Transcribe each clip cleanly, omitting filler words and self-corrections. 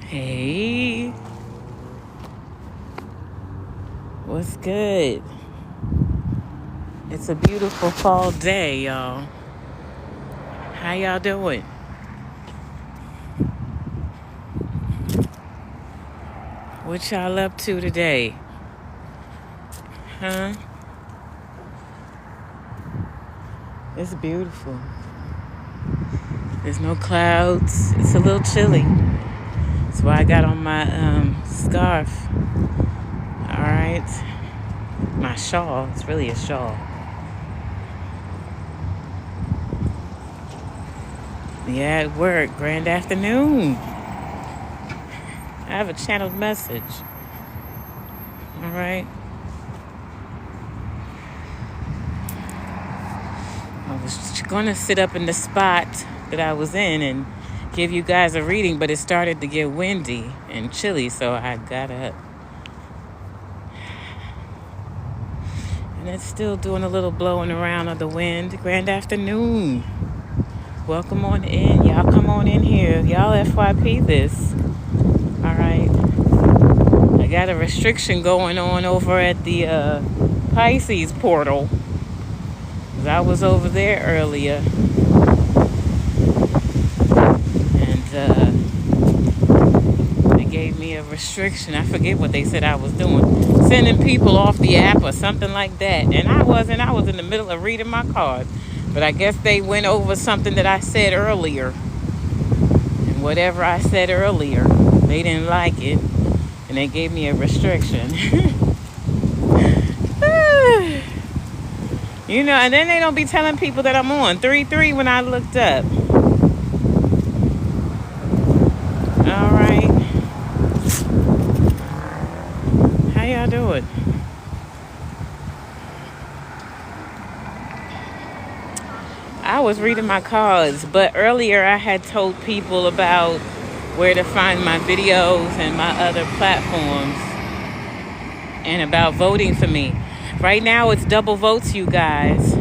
Hey, what's good? It's a beautiful fall day, y'all. How y'all doing? What y'all up to today? Huh? It's beautiful. There's no clouds. It's a little chilly. That's why I got on my scarf. All right. My shawl. It's really a shawl. Yeah, at work. Grand afternoon. I have a channeled message. All right. I was going to sit up in the spot that I was in and give you guys a reading, but it started to get windy and chilly, so I got up. And it's still doing a little blowing around of the wind. Grand afternoon. Welcome on in. Y'all come on in here. Y'all FYP this. All right. I got a restriction going on over at the Pisces portal. I was over there earlier. And they gave me a restriction. I forget what they said I was doing. Sending people off the app or something like that. And I wasn't. I was in the middle of reading my card. But I guess they went over something that I said earlier. And whatever I said earlier, they didn't like it. And they gave me a restriction. You know, and then they don't be telling people that I'm on 3-3 when I looked up. All right. How y'all doing? I was reading my cards, but earlier I had told people about where to find my videos and my other platforms and about voting for me. Right now it's double votes, you guys.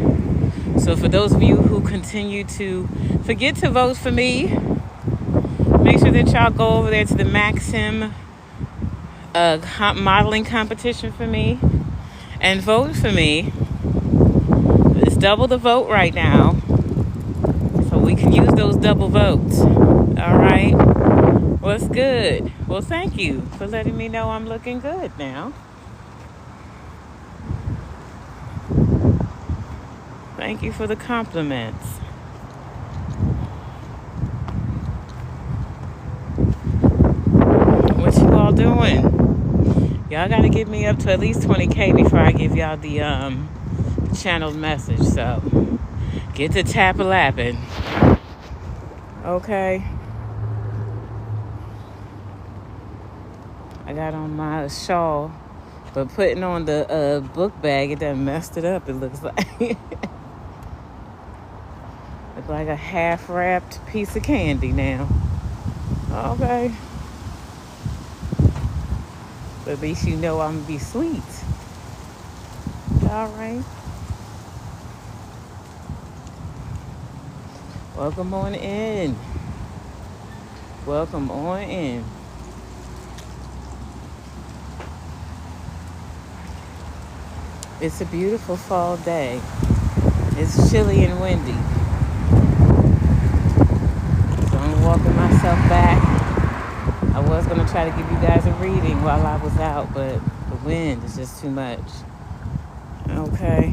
So for those of you who continue to forget to vote for me, make sure that y'all go over there to the Maxim modeling competition for me and vote for me. It's double the vote right now. So we can use those double votes. All right. What's good? Well, thank you for letting me know I'm looking good now. Thank you for the compliments. What you all doing? Y'all gotta get me up to at least 20K before I give y'all the channeled message. So get to tap-a-lapping. Okay. I got on my shawl, but putting on the book bag, it done messed it up, it looks like. It's like a half-wrapped piece of candy now. Okay. But at least you know I'm gonna be sweet. All right. Welcome on in. Welcome on in. It's a beautiful fall day. It's chilly and windy. So I'm walking myself back. I was going to try to give you guys a reading while I was out, but the wind is just too much. Okay.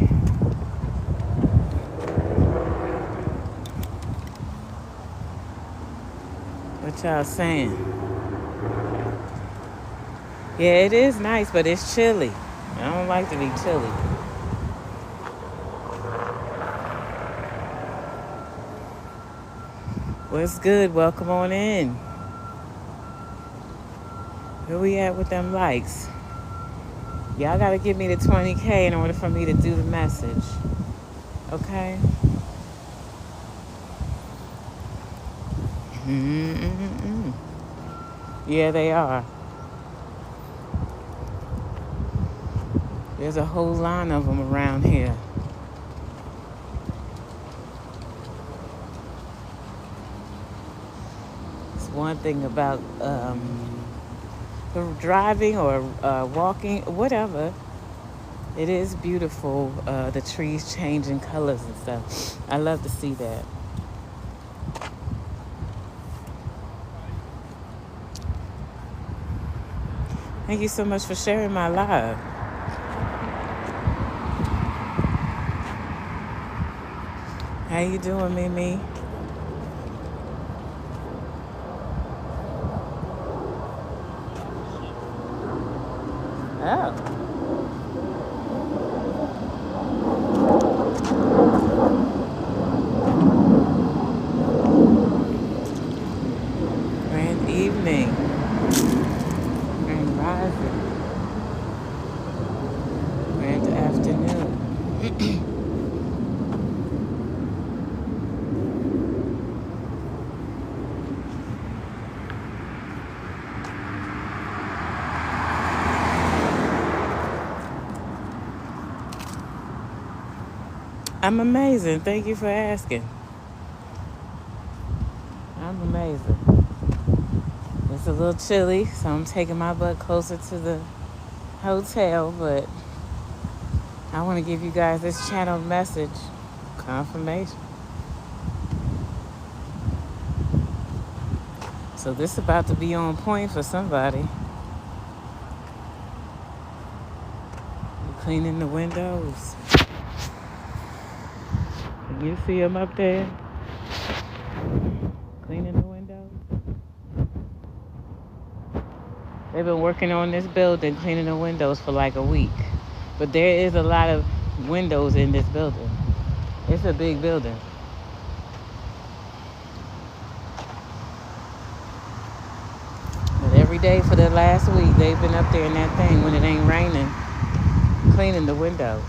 What y'all saying? Yeah, it is nice, but it's chilly. I don't like to be chilly. What's good? Welcome on in. Where we at with them likes? Y'all gotta give me the 20K in order for me to do the message. Okay? Mm-mm-mm. Yeah, they are. There's a whole line of them around here. It's one thing about driving or walking, whatever. It is beautiful, the trees changing colors and stuff. I love to see that. Thank you so much for sharing my live. How you doing, Mimi? Oh, grand evening, grand rising, grand afternoon. I'm amazing. Thank you for asking. I'm amazing. It's a little chilly, so I'm taking my butt closer to the hotel, but I want to give you guys this channeled message confirmation. So this about to be on point for somebody. Cleaning the windows. Can you see them up there? Cleaning the windows. They've been working on this building, cleaning the windows for like a week. But there is a lot of windows in this building. It's a big building. But every day for the last week, they've been up there in that thing when it ain't raining, cleaning the windows.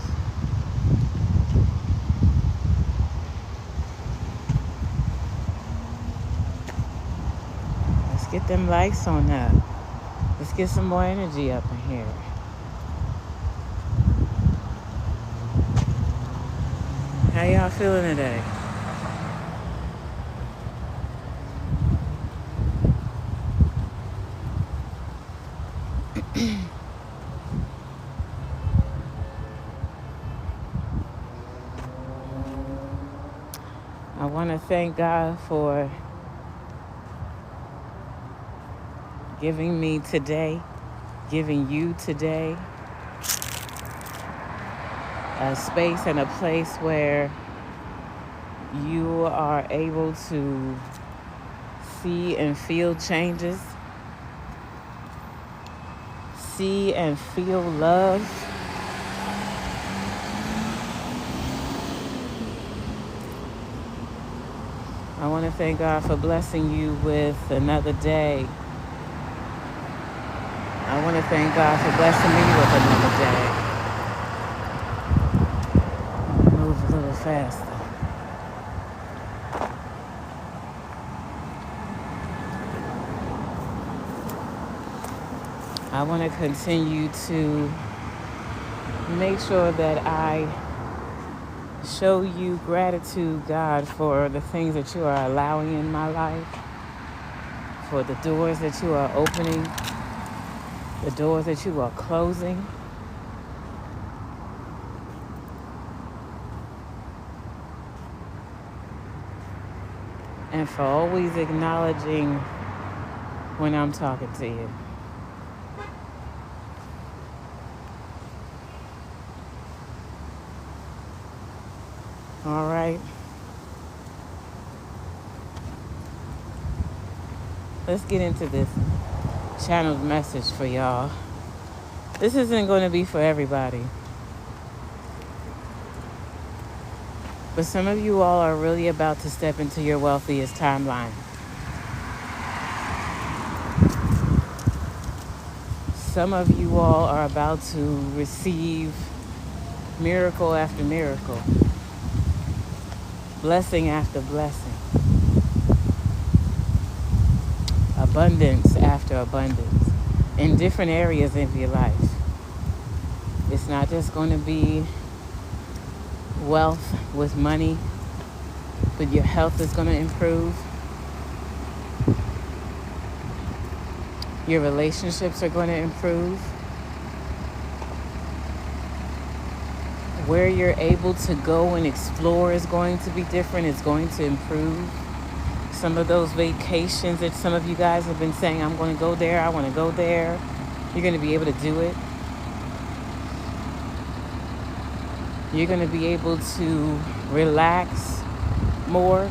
Let's get them lights on up. Let's get some more energy up in here. How y'all feeling today? I want to thank God for giving me today, giving you today a space and a place where you are able to see and feel changes, see and feel love. I want to thank God for blessing you with another day. I want to thank God for blessing me with another day. Move a little faster. I want to continue to make sure that I show you gratitude, God, for the things that you are allowing in my life, for the doors that you are opening, the doors that you are closing. And for always acknowledging when I'm talking to you. All right. Let's get into this channeled message for y'all. This isn't going to be for everybody. But some of you all are really about to step into your wealthiest timeline. Some of you all are about to receive miracle after miracle, blessing after blessing, abundance after abundance in different areas of your life. It's not just going to be wealth with money, but your health is going to improve. Your relationships are going to improve. Where you're able to go and explore is going to be different. It's going to improve. Some of those vacations that some of you guys have been saying, I'm going to go there, I want to go there, you're going to be able to do it. You're going to be able to relax more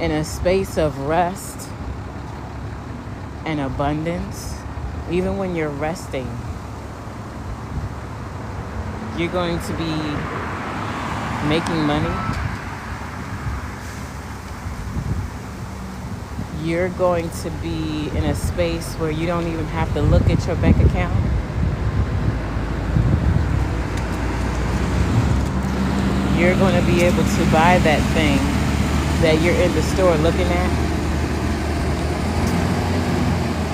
in a space of rest and abundance. Even when you're resting, you're going to be making money. You're going to be in a space where you don't even have to look at your bank account. You're going to be able to buy that thing that you're in the store looking at.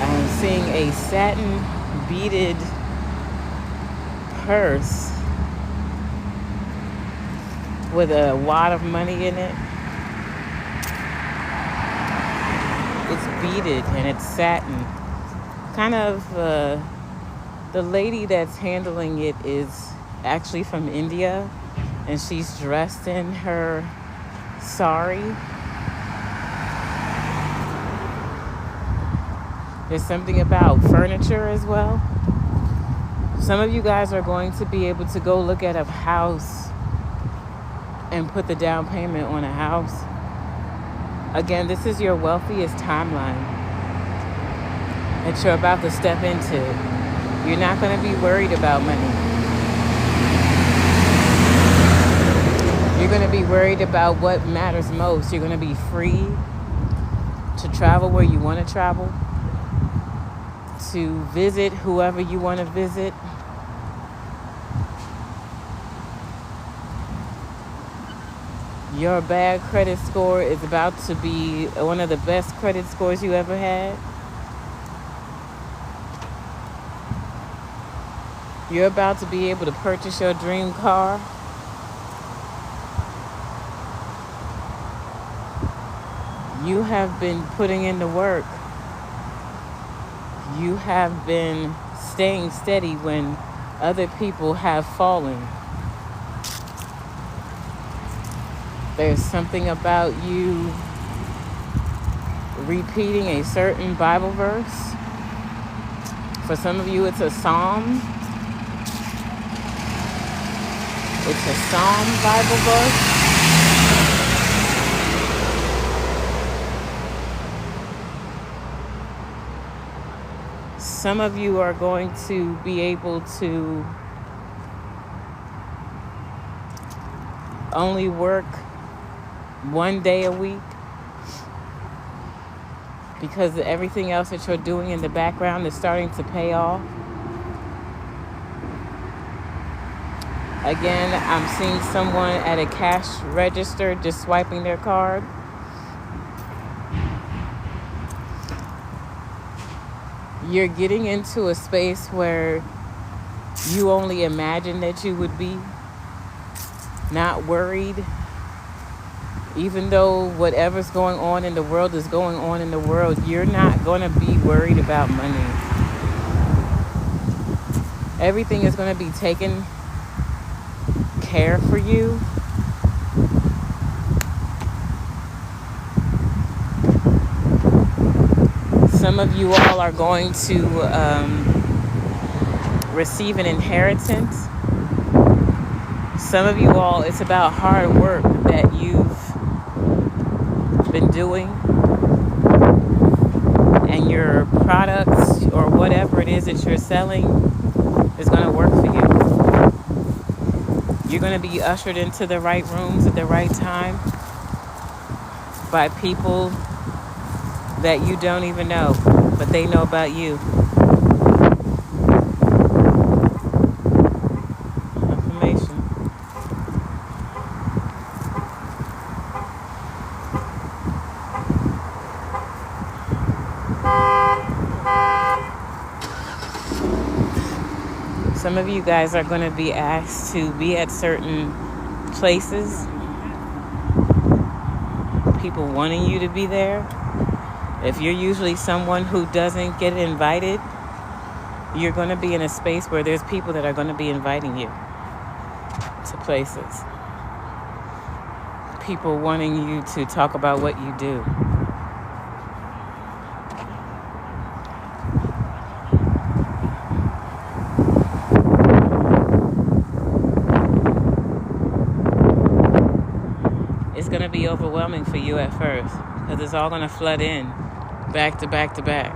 I'm seeing a satin beaded purse with a wad of money in it. It's beaded and it's satin. Kind of, the lady that's handling it is actually from India, and she's dressed in her sari. There's something about furniture as well. Some of you guys are going to be able to go look at a house and put the down payment on a house. Again, this is your wealthiest timeline that you're about to step into. You're not going to be worried about money. You're going to be worried about what matters most. You're going to be free to travel where you want to travel, to visit whoever you want to visit. Your bad credit score is about to be one of the best credit scores you ever had. You're about to be able to purchase your dream car. You have been putting in the work. You have been staying steady when other people have fallen. There's something about you repeating a certain Bible verse. For some of you, it's a psalm. It's a psalm Bible verse. Some of you are going to be able to only work one day a week because everything else that you're doing in the background is starting to pay off. Again, I'm seeing someone at a cash register just swiping their card. You're getting into a space where you only imagine that you would be, not worried. Even though whatever's going on in the world is going on in the world, you're not going to be worried about money. Everything is going to be taken care for you. Some of you all are going to receive an inheritance. Some of you all, it's about hard work that you've been doing, and your products or whatever it is that you're selling is going to work for you. You're going to be ushered into the right rooms at the right time by people that you don't even know, but they know about you. Information. Some of you guys are going to be asked to be at certain places. People wanting you to be there. If you're usually someone who doesn't get invited, you're going to be in a space where there's people that are going to be inviting you to places. People wanting you to talk about what you do. It's going to be overwhelming for you at first because it's all going to flood in back to back to back.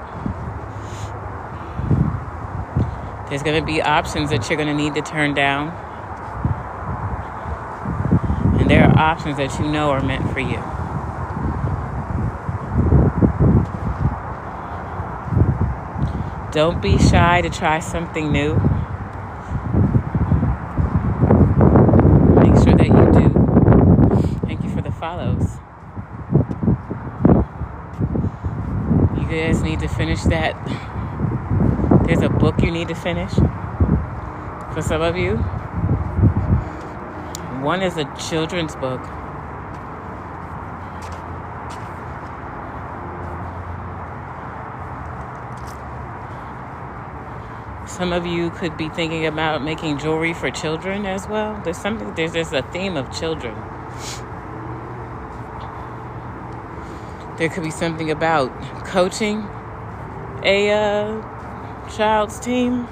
There's going to be options that you're going to need to turn down. And there are options that you know are meant for you. Don't be shy to try something new. Make sure that you do. Thank you for the follows. You guys need to finish that. There's a book you need to finish for some of you. One is a children's book. Some of you could be thinking about making jewelry for children as well. There's a theme of children. There could be something about coaching a child's team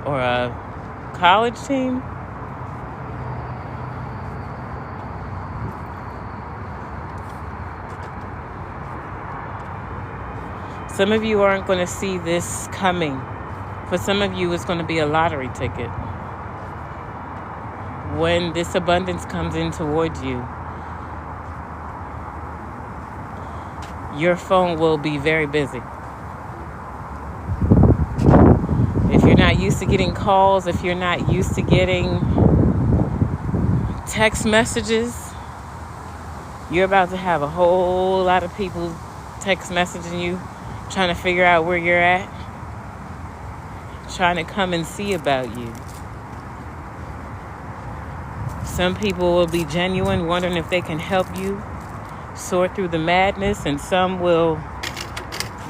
or a college team. Some of you aren't going to see this coming. For some of you, it's going to be a lottery ticket. When this abundance comes in towards you, your phone will be very busy. If you're not used to getting calls, if you're not used to getting text messages, you're about to have a whole lot of people text messaging you, trying to figure out where you're at, trying to come and see about you. Some people will be genuine, wondering if they can help you sort through the madness, and some will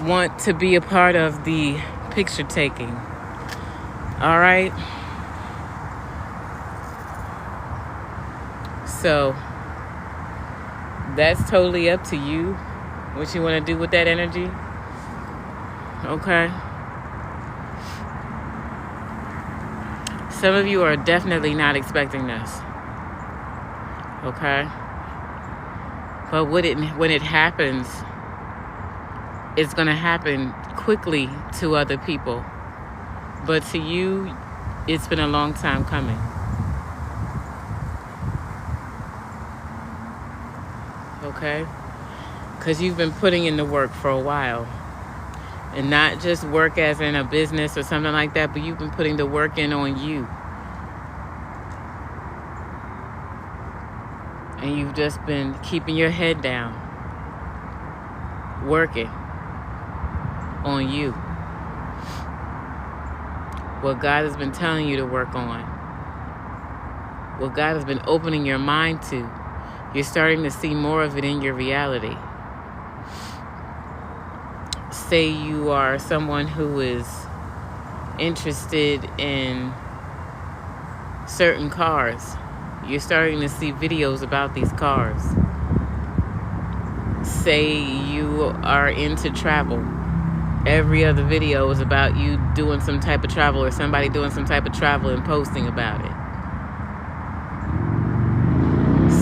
want to be a part of the picture taking. All right? So that's totally up to you, what you want to do with that energy. Okay? Some of you are definitely not expecting this. Okay? But when it happens, it's going to happen quickly to other people. But to you, it's been a long time coming. Okay? Because you've been putting in the work for a while. And not just work as in a business or something like that, but you've been putting the work in on you. And you've just been keeping your head down, working on you. What God has been telling you to work on. What God has been opening your mind to. You're starting to see more of it in your reality. Say you are someone who is interested in certain cars. You're starting to see videos about these cars. Say you are into travel. Every other video is about you doing some type of travel or somebody doing some type of travel and posting about it.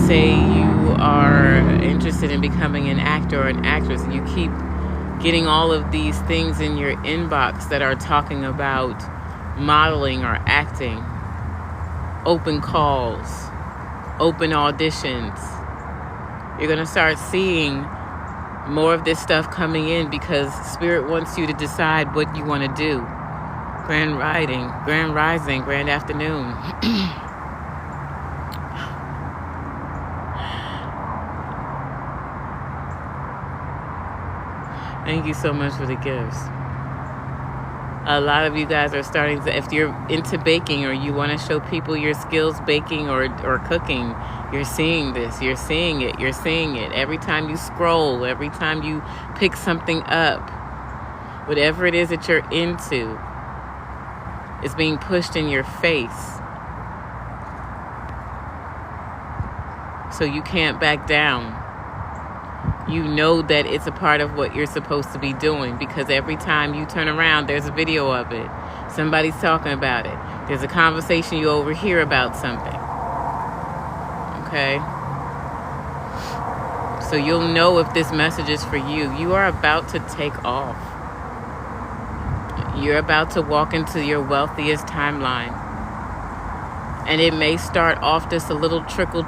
Say you are interested in becoming an actor or an actress and you keep getting all of these things in your inbox that are talking about modeling or acting, open calls, open auditions. You're going to start seeing more of this stuff coming in because Spirit wants you to decide what you want to do. Grand rising, grand afternoon. Thank you so much for the gifts. A lot of you guys are starting to, if you're into baking or you want to show people your skills baking or cooking, you're seeing this, you're seeing it, you're seeing it. Every time you scroll, every time you pick something up, whatever it is that you're into, is being pushed in your face. So you can't back down. You know that it's a part of what you're supposed to be doing, because every time you turn around, there's a video of it. Somebody's talking about it. There's a conversation you overhear about something. Okay? So you'll know if this message is for you. You are about to take off. You're about to walk into your wealthiest timeline. And it may start off just a little trickle.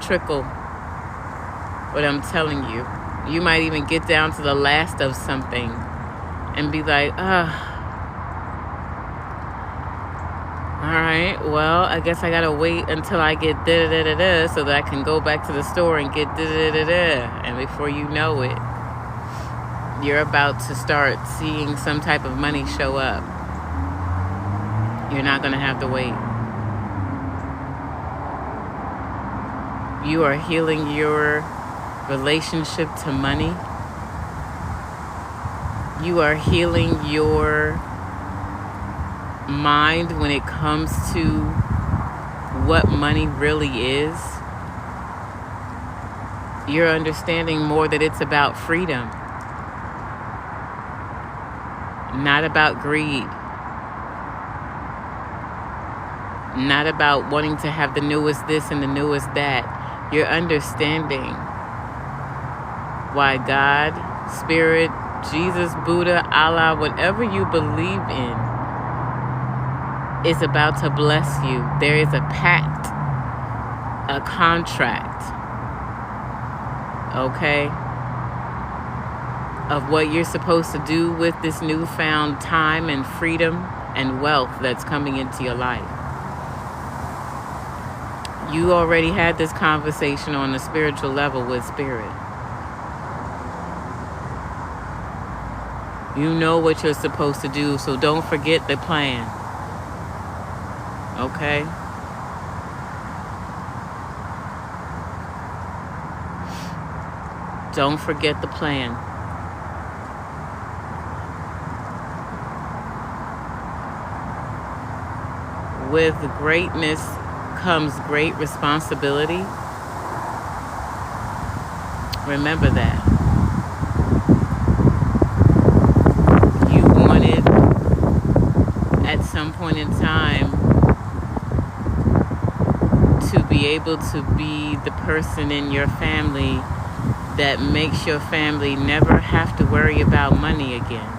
But I'm telling you, you might even get down to the last of something and be like, all right, well, I guess I gotta wait until I get da-da-da-da-da so that I can go back to the store and get da-da-da-da-da. And before you know it, you're about to start seeing some type of money show up. You're not gonna have to wait. You are healing your relationship to money. You are healing your mind when it comes to what money really is. You're understanding more that it's about freedom, not about greed, not about wanting to have the newest this and the newest that. You're understanding why God, Spirit, Jesus, Buddha, Allah, whatever you believe in, is about to bless you. There is a pact, a contract, okay, of what you're supposed to do with this newfound time and freedom and wealth that's coming into your life. You already had this conversation on a spiritual level with Spirit. You know what you're supposed to do, so don't forget the plan. Okay? Don't forget the plan. With greatness comes great responsibility. Remember that. At some point in time to be able to be the person in your family that makes your family never have to worry about money again.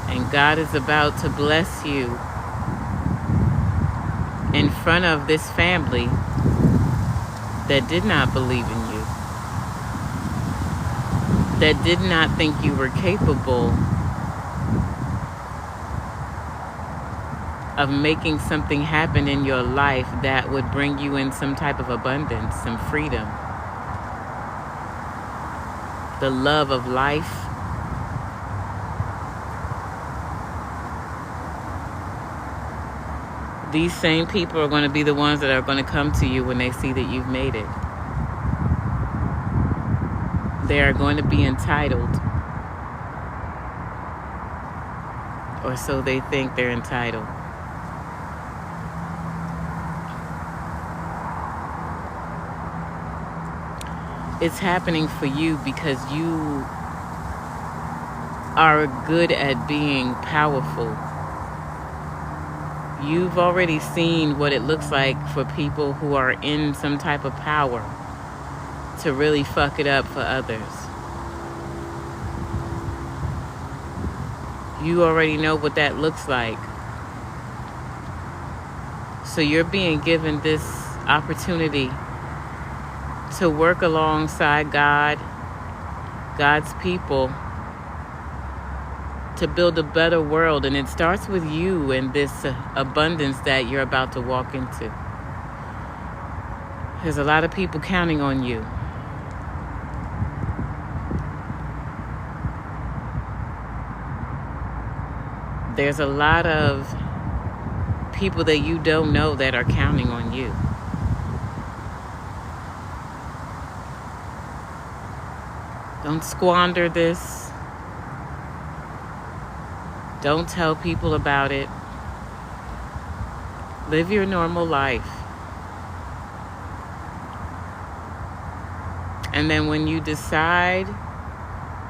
And God is about to bless you in front of this family that did not believe in you, that did not think you were capable of making something happen in your life that would bring you in some type of abundance, some freedom, the love of life. These same people are going to be the ones that are going to come to you when they see that you've made it. They are going to be entitled, or so they think they're entitled. It's happening for you because you are good at being powerful. You've already seen what it looks like for people who are in some type of power to really fuck it up for others. You already know what that looks like. So you're being given this opportunity to work alongside God, God's people, to build a better world. And it starts with you and this abundance that you're about to walk into. There's a lot of people counting on you. there's a lot of people that you don't know that are counting on you. Don't squander this. Don't tell people about it. Live your normal life. And then when you decide,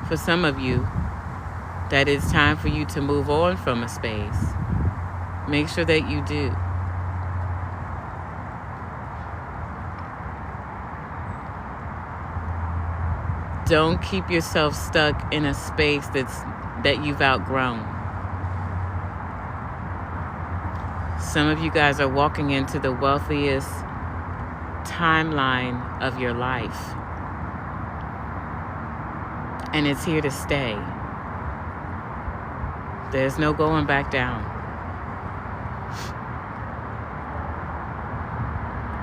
for some of you, that it's time for you to move on from a space, make sure that you do. Don't keep yourself stuck in a space that you've outgrown. Some of you guys are walking into the wealthiest timeline of your life. And it's here to stay. There's no going back down.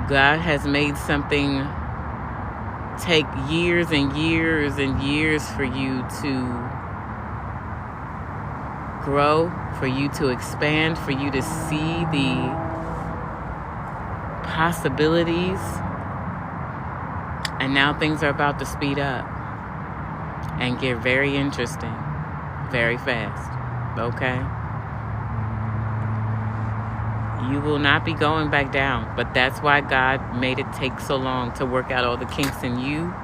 God has made something take years and years and years for you to grow, for you to expand, for you to see the possibilities. And now things are about to speed up and get very interesting very fast. Okay? You will not be going back down, but that's why God made it take so long to work out all the kinks in you,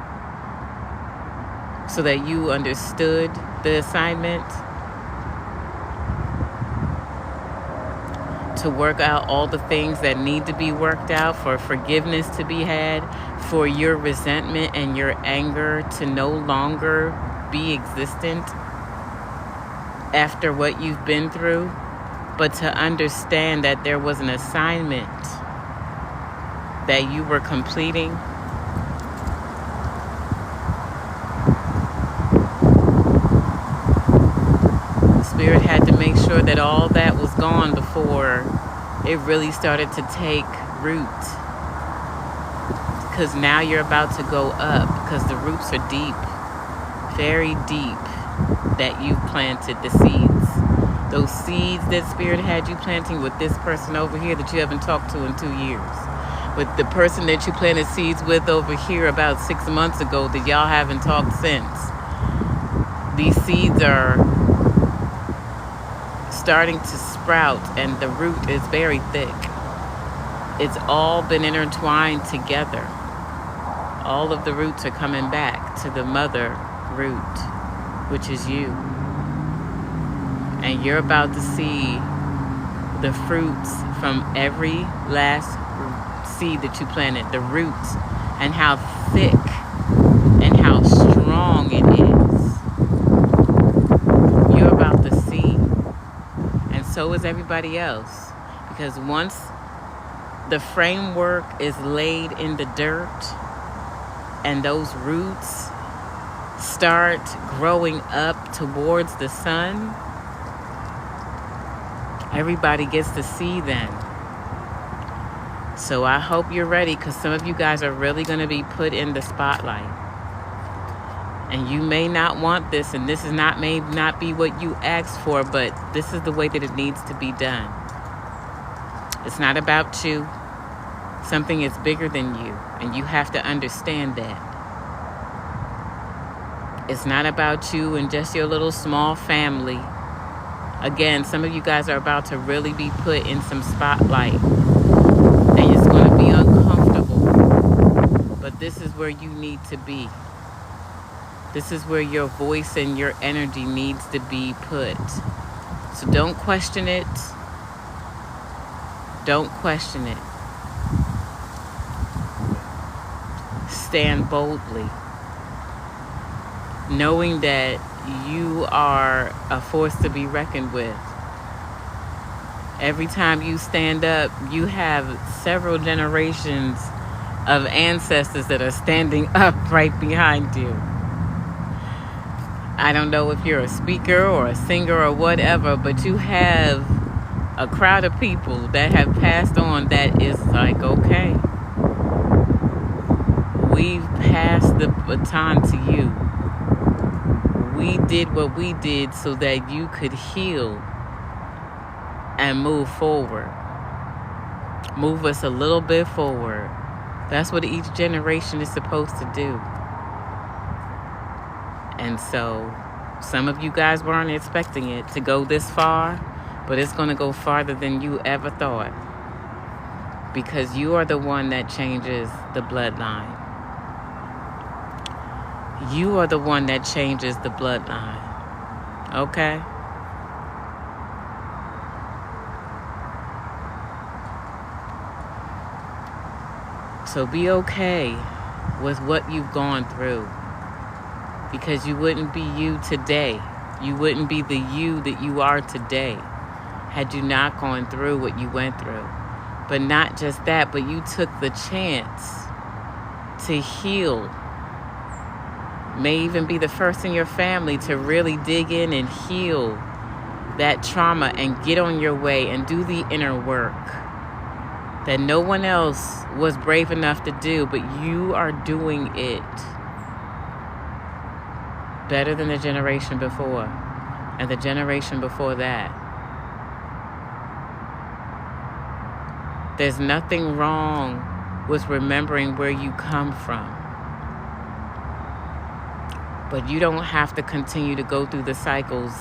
so that you understood the assignment, to work out all the things that need to be worked out, for forgiveness to be had, for your resentment and your anger to no longer be existent after what you've been through, but to understand that there was an assignment that you were completing. The Spirit had to make sure that all that was gone before it really started to take root. Because now you're about to go up, because the roots are deep, very deep, that you've planted the seeds. Those seeds that Spirit had you planting with this person over here that you haven't talked to in 2 years. With the person that you planted seeds with over here about 6 months ago that y'all haven't talked since. These seeds are starting to sprout and the root is very thick. It's all been intertwined together. All of the roots are coming back to the mother root, which is you. And you're about to see the fruits from every last seed that you planted, the roots, and how thick and how strong it is. You're about to see, and so is everybody else. Because once the framework is laid in the dirt and those roots start growing up towards the sun, everybody gets to see then. So I hope you're ready, because some of you guys are really going to be put in the spotlight. And you may not want this, and this may not be what you asked for, but this is the way that it needs to be done. It's not about you. Something is bigger than you, and you have to understand that. It's not about you and just your little small family. Again, some of you guys are about to really be put in some spotlight. And it's going to be uncomfortable. But this is where you need to be. This is where your voice and your energy needs to be put. So don't question it. Don't question it. Stand boldly, knowing that you are a force to be reckoned with. Every time you stand up, you have several generations of ancestors that are standing up right behind you. I don't know if you're a speaker or a singer or whatever, but you have a crowd of people that have passed on that is like, okay, we've passed the baton to you. We did what we did so that you could heal and move forward. Move us a little bit forward. That's what each generation is supposed to do. And so some of you guys weren't expecting it to go this far, but it's going to go farther than you ever thought, because you are the one that changes the bloodline. You are the one that changes the bloodline. Okay? So be okay with what you've gone through, because you wouldn't be you today. You wouldn't be the you that you are today had you not gone through what you went through. But not just that, but you took the chance to heal. May even be the first in your family to really dig in and heal that trauma and get on your way and do the inner work that no one else was brave enough to do, but you are doing it better than the generation before and the generation before that. There's nothing wrong with remembering where you come from, but you don't have to continue to go through the cycles.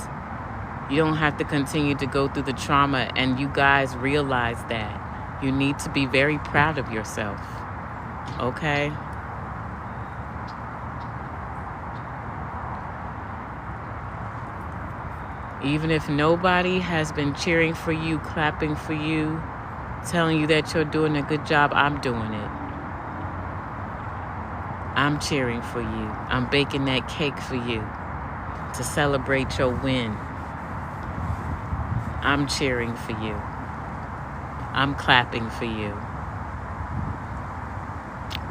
You don't have to continue to go through the trauma, and you guys realize that. You need to be very proud of yourself, okay? Even if nobody has been cheering for you, clapping for you, telling you that you're doing a good job, I'm doing it. I'm cheering for you. I'm baking that cake for you to celebrate your win. I'm cheering for you. I'm clapping for you.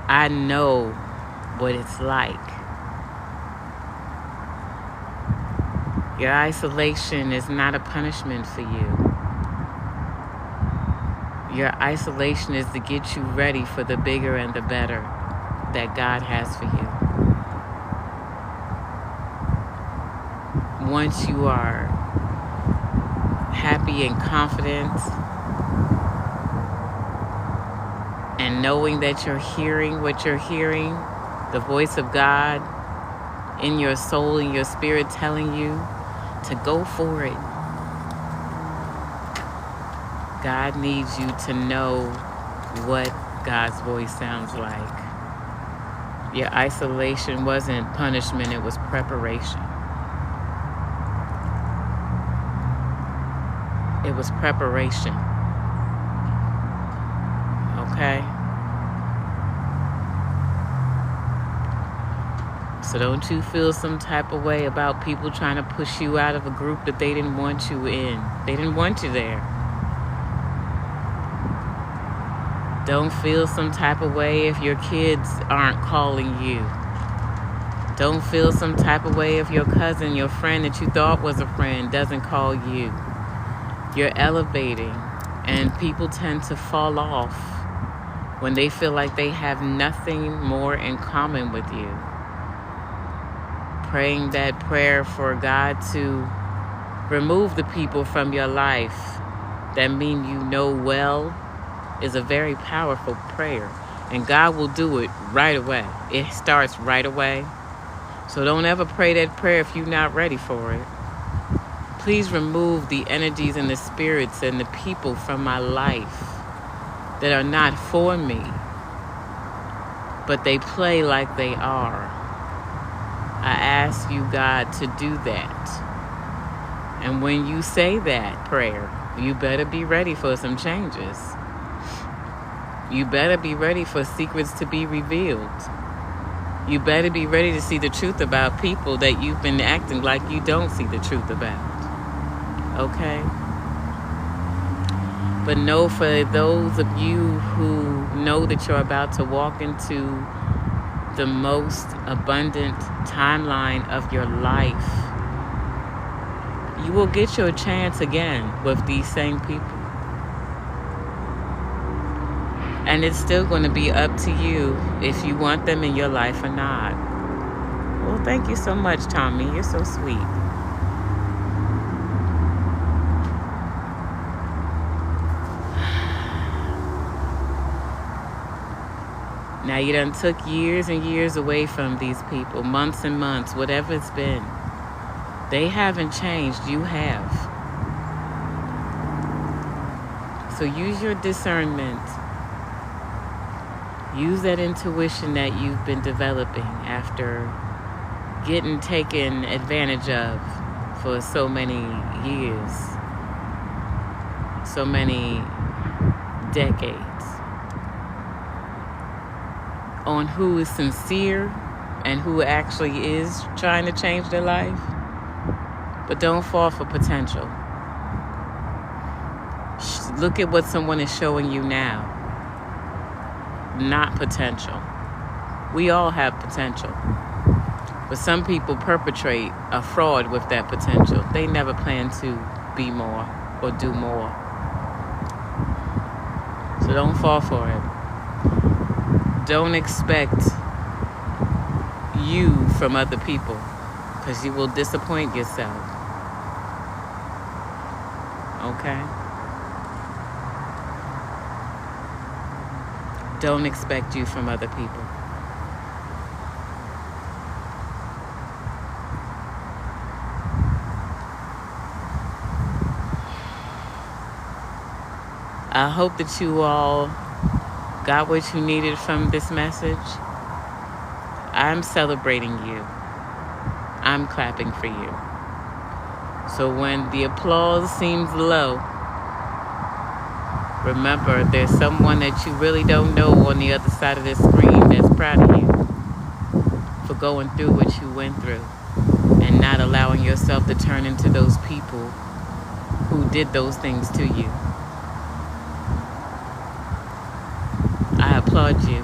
I know what it's like. Your isolation is not a punishment for you. Your isolation is to get you ready for the bigger and the better that God has for you. Once you are happy and confident, and knowing that you're hearing what you're hearing, the voice of God in your soul, in your spirit telling you to go for it. God needs you to know what God's voice sounds like. Your isolation wasn't punishment, it was preparation. It was preparation. Okay? So don't you feel some type of way about people trying to push you out of a group that they didn't want you in. They didn't want you there. Don't feel some type of way if your kids aren't calling you. Don't feel some type of way if your cousin, your friend that you thought was a friend doesn't call you. You're elevating, and people tend to fall off when they feel like they have nothing more in common with you. Praying that prayer for God to remove the people from your life that mean you know well is a very powerful prayer. And God will do it right away. It starts right away. So don't ever pray that prayer if you're not ready for it. Please remove the energies and the spirits and the people from my life that are not for me, but they play like they are. I ask you, God, to do that. And when you say that prayer, you better be ready for some changes. You better be ready for secrets to be revealed. You better be ready to see the truth about people that you've been acting like you don't see the truth about. Okay? But know, for those of you who know that you're about to walk into the most abundant timeline of your life, you will get your chance again with these same people. And it's still going to be up to you if you want them in your life or not. Well, thank you so much, Tommy. You're so sweet. Now you done took years and years away from these people, months and months, whatever it's been. They haven't changed, you have. So use your discernment. Use that intuition that you've been developing after getting taken advantage of for so many years, so many decades, on who is sincere and who actually is trying to change their life. But don't fall for potential. Look at what someone is showing you now, not potential. We all have potential. But some people perpetrate a fraud with that potential. They never plan to be more or do more. So don't fall for it. Don't expect you from other people, because you will disappoint yourself. Okay? Don't expect you from other people. I hope that you all got what you needed from this message. I'm celebrating you. I'm clapping for you. So when the applause seems low, remember there's someone that you really don't know on the other side of this screen that's proud of you for going through what you went through and not allowing yourself to turn into those people who did those things to you. I applaud you.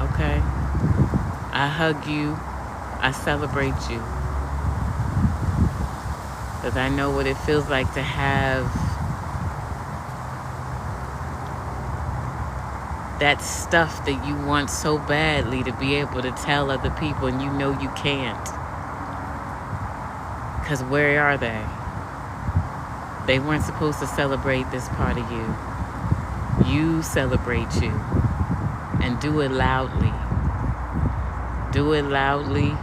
Okay? I hug you. I celebrate you. Because I know what it feels like to have that stuff that you want so badly to be able to tell other people, and you know you can't. Because where are they? They weren't supposed to celebrate this part of you. You celebrate you, and do it loudly. Do it loudly,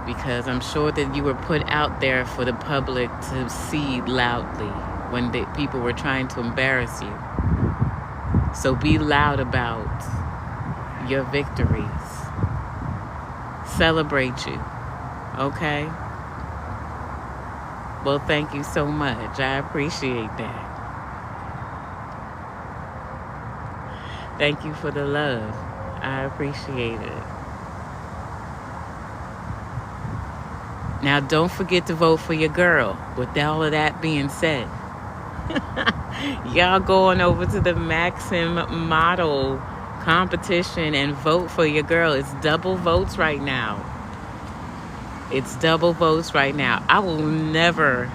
because I'm sure that you were put out there for the public to see loudly when people were trying to embarrass you. So be loud about your victories. Celebrate you, okay? Well, thank you so much. I appreciate that. Thank you for the love. I appreciate it. Now, don't forget to vote for your girl. With all of that being said, y'all going over to the Maxim model competition and vote for your girl. It's double votes right now. It's double votes right now. I will never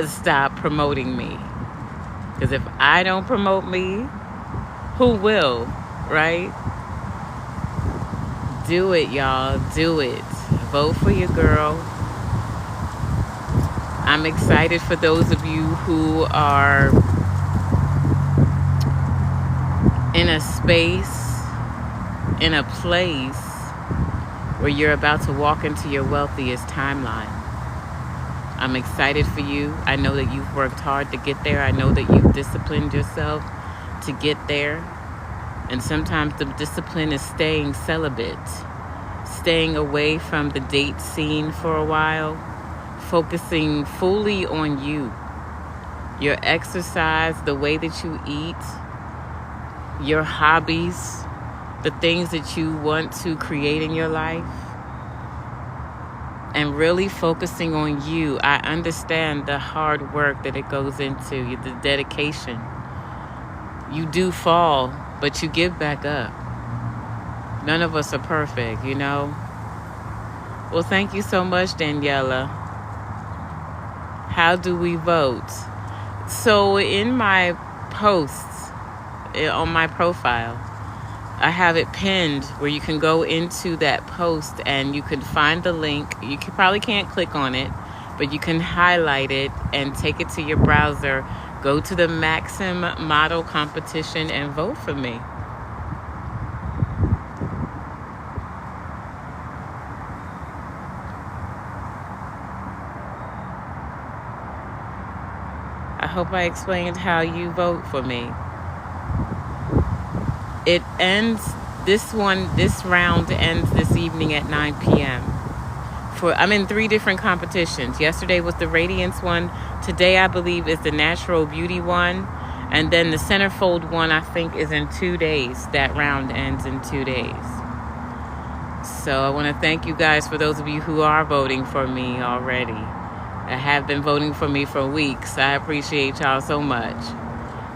stop promoting me. Because if I don't promote me, who will, right? Do it, y'all. Do it. Vote for your girl. I'm excited for those of you who are in a space, in a place where you're about to walk into your wealthiest timeline. I'm excited for you. I know that you've worked hard to get there. I know that you've disciplined yourself to get there. And sometimes the discipline is staying celibate, staying away from the date scene for a while, focusing fully on you, your exercise, the way that you eat, your hobbies, the things that you want to create in your life, and really focusing on you. I understand the hard work that it goes into, the dedication. You do fall, but you give back up. None of us are perfect, you know? Well, thank you so much, Daniela. How do we vote? So in my posts, on my profile, I have it pinned where you can go into that post and you can find the link. Probably can't click on it, but you can highlight it and take it to your browser, Go to the Maxim Model Competition and vote for me. I hope I explained how you vote for me. It ends, this round ends this evening at 9 p.m. I'm in 3 different competitions. Yesterday was the Radiance one. Today, I believe, is the Natural Beauty one. And then the Centerfold one, I think, is in 2 days. That round ends in 2 days. So I want to thank you guys for those of you who are voting for me already. That have been voting for me for weeks. I appreciate y'all so much.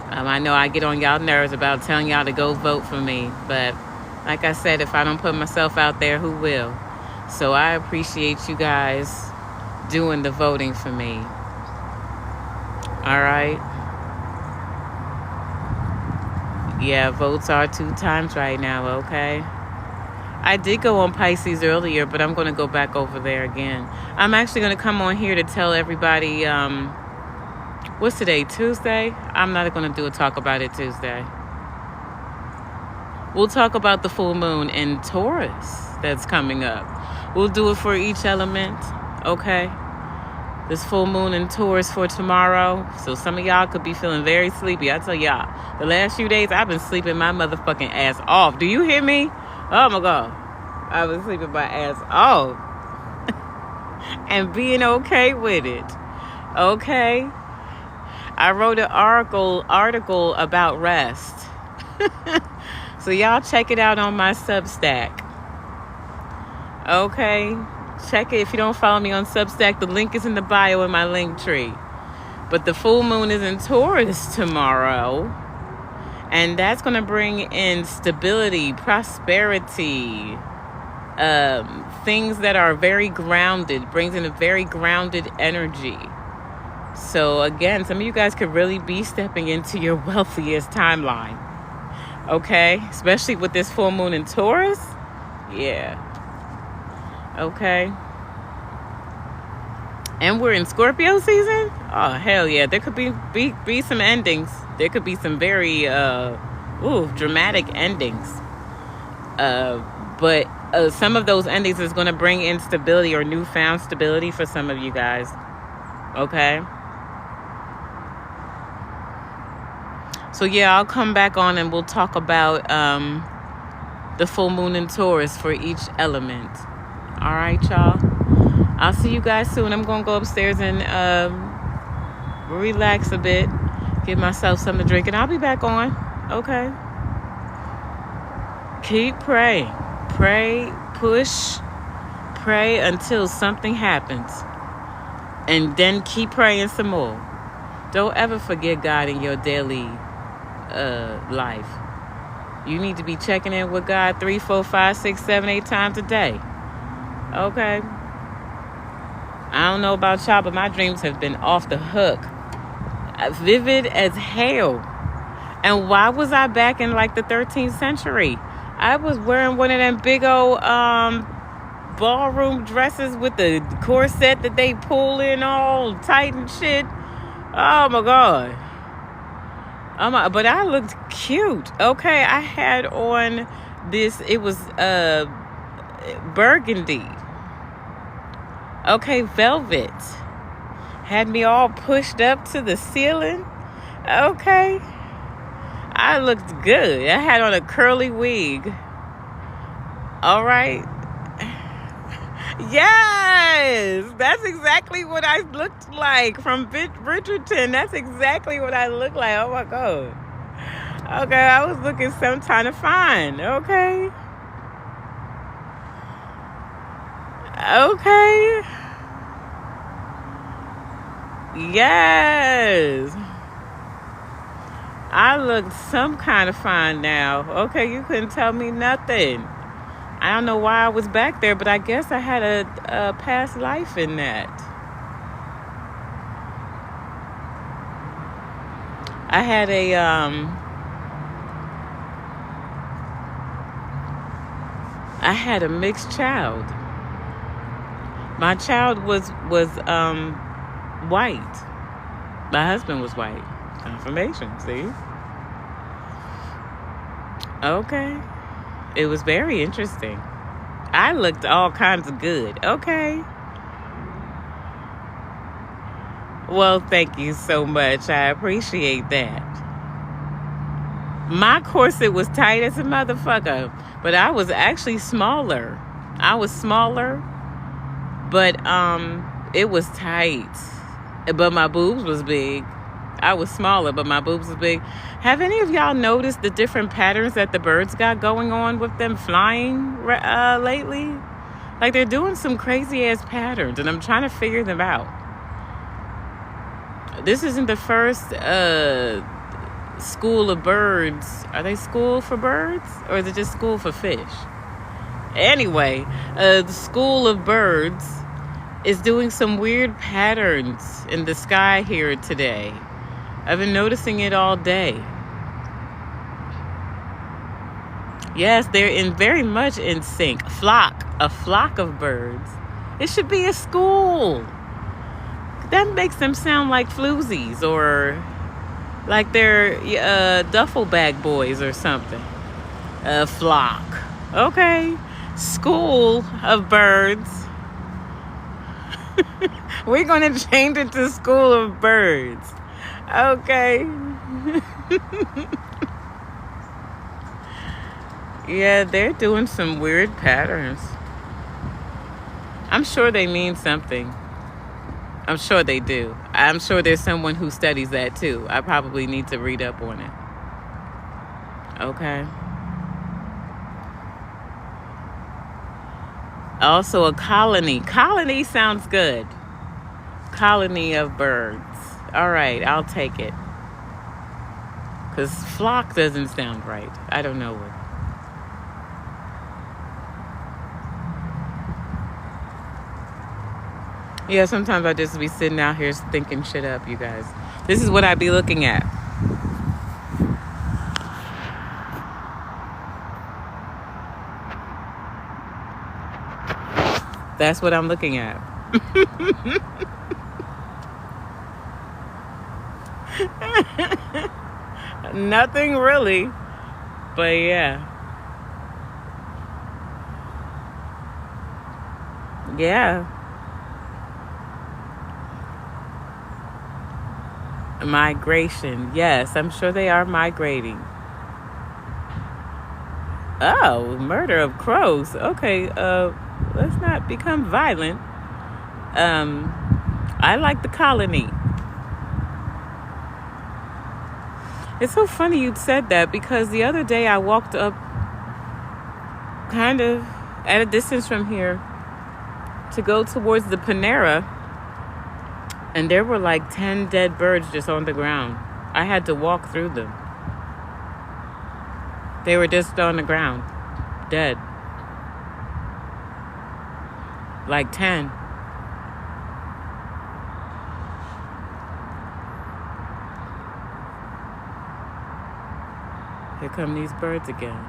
I know I get on y'all nerves about telling y'all to go vote for me. But like I said, if I don't put myself out there, who will? So I appreciate you guys doing the voting for me. All right. Yeah, votes are 2 times right now, okay? I did go on Pisces earlier, but I'm going to go back over there again. I'm actually going to come on here to tell everybody, what's today, Tuesday? I'm not going to do a talk about it Tuesday. We'll talk about the full moon in Taurus that's coming up. We'll do it for each element, okay? This full moon in Taurus for tomorrow. So some of y'all could be feeling very sleepy. I tell y'all, the last few days, I've been sleeping my motherfucking ass off. Do you hear me? Oh my God. I've been sleeping my ass off. And being okay with it. Okay? I wrote an article about rest. So y'all check it out on my Substack. Okay? Check it. If you don't follow me on Substack, the link is in the bio in my link tree. But the full moon is in Taurus tomorrow. And that's going to bring in stability, prosperity, things that are very grounded, brings in a very grounded energy. So again, some of you guys could really be stepping into your wealthiest timeline. Okay? Especially with this full moon in Taurus. Yeah. Okay? And we're in Scorpio season? Oh, hell yeah. There could be some endings. There could be some very dramatic endings. But some of those endings is going to bring in stability or newfound stability for some of you guys. Okay? So yeah, I'll come back on and we'll talk about the full moon in Taurus for each element. All right, y'all. I'll see you guys soon. I'm going to go upstairs and relax a bit, give myself something to drink, and I'll be back on. Okay? Keep praying. Pray, push, pray until something happens. And then keep praying some more. Don't ever forget God in your daily life. You need to be checking in with God 3, 4, 5, 6, 7, 8 times a day. Okay? I don't know about y'all, but my dreams have been off the hook. Vivid as hell. And why was I back in like the 13th century? I was wearing one of them big old ballroom dresses with the corset that they pull in all tight and shit. Oh my God. But I looked cute. Okay, I had on this, it was burgundy. Okay, velvet. Had me all pushed up to the ceiling. Okay. I looked good. I had on a curly wig. All right. Yes, that's exactly what I looked like from Bridgerton. That's exactly what I looked like. Oh my God. Okay, I was looking some kind of fine. Okay. Okay. Yes. I looked some kind of fine now. Okay, you couldn't tell me nothing. I don't know why I was back there, but I guess I had a past life in that. I had a mixed child. My child was white. My husband was white. Confirmation, see? Okay. It was very interesting. I looked all kinds of good. Okay. Well, thank you so much. I appreciate that. My corset was tight as a motherfucker, but I was actually smaller. I was smaller, but it was tight. But my boobs was big. I was smaller, but my boobs was big. Have any of y'all noticed the different patterns that the birds got going on with them flying lately? Like, they're doing some crazy ass patterns, and I'm trying to figure them out. This isn't the first school of birds. Are they school for birds, or is it just school for fish? Anyway, the school of birds is doing some weird patterns in the sky here today. I've been noticing it all day. Yes, they're very much in sync. A flock of birds. It should be a school. That makes them sound like floozies, or like they're duffel bag boys or something. A flock. Okay. School of birds. We're going to change it to school of birds. Okay. Yeah, they're doing some weird patterns. I'm sure they mean something. I'm sure they do. I'm sure there's someone who studies that too. I probably need to read up on it. Okay. Also a colony. Colony sounds good. Colony of birds. All right, I'll take it. Because flock doesn't sound right. I don't know what. Yeah, sometimes I just be sitting out here thinking shit up, you guys. This is what I be looking at. That's what I'm looking at. Nothing really. But yeah. Yeah. Migration. Yes, I'm sure they are migrating. Oh, murder of crows. Okay, let's not become violent. I like the colony. It's so funny you said that, because the other day I walked up kind of at a distance from here to go towards the Panera, and there were like 10 dead birds just on the ground. I had to walk through them. They were just on the ground, dead. Like 10. Here come these birds again.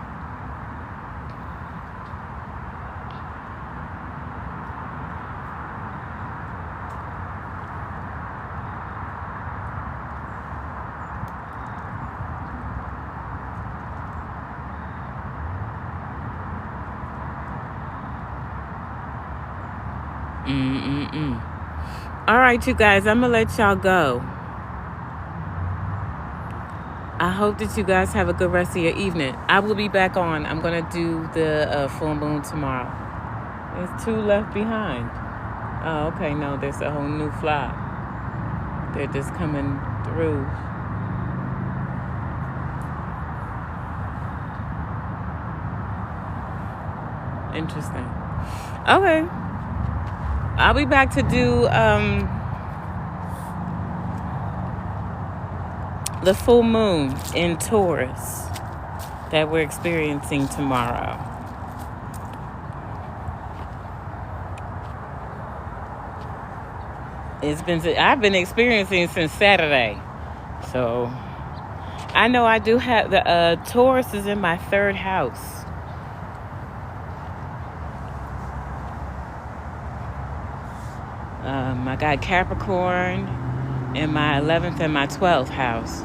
All right, you guys, I'm going to let y'all go. I hope that you guys have a good rest of your evening. I will be back on. I'm going to do the full moon tomorrow. There's 2 left behind. Oh, okay. No, there's a whole new flock. They're just coming through. Interesting. Okay. I'll be back to do the full moon in Taurus that we're experiencing tomorrow. I've been experiencing since Saturday. So I know I do have the Taurus is in my 3rd house. I got Capricorn, in my 11th and my 12th house.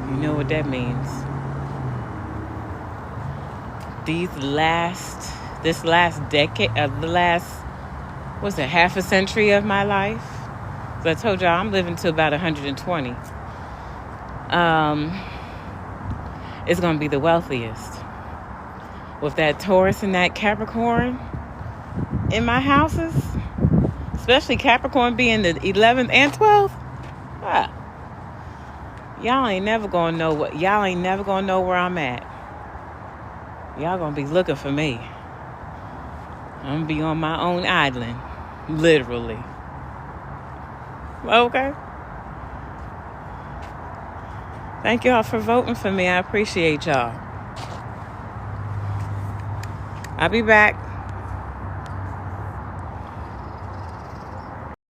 You know what that means. This last decade, half a century of my life? So I told y'all I'm living to about 120. It's going to be the wealthiest. With that Taurus and that Capricorn in my houses, especially Capricorn being the 11th and 12th, y'all ain't never gonna know where I'm at. Y'all gonna be looking for me. I'm gonna be on my own island, literally. Okay. Thank y'all for voting for me. I appreciate y'all. I'll be back.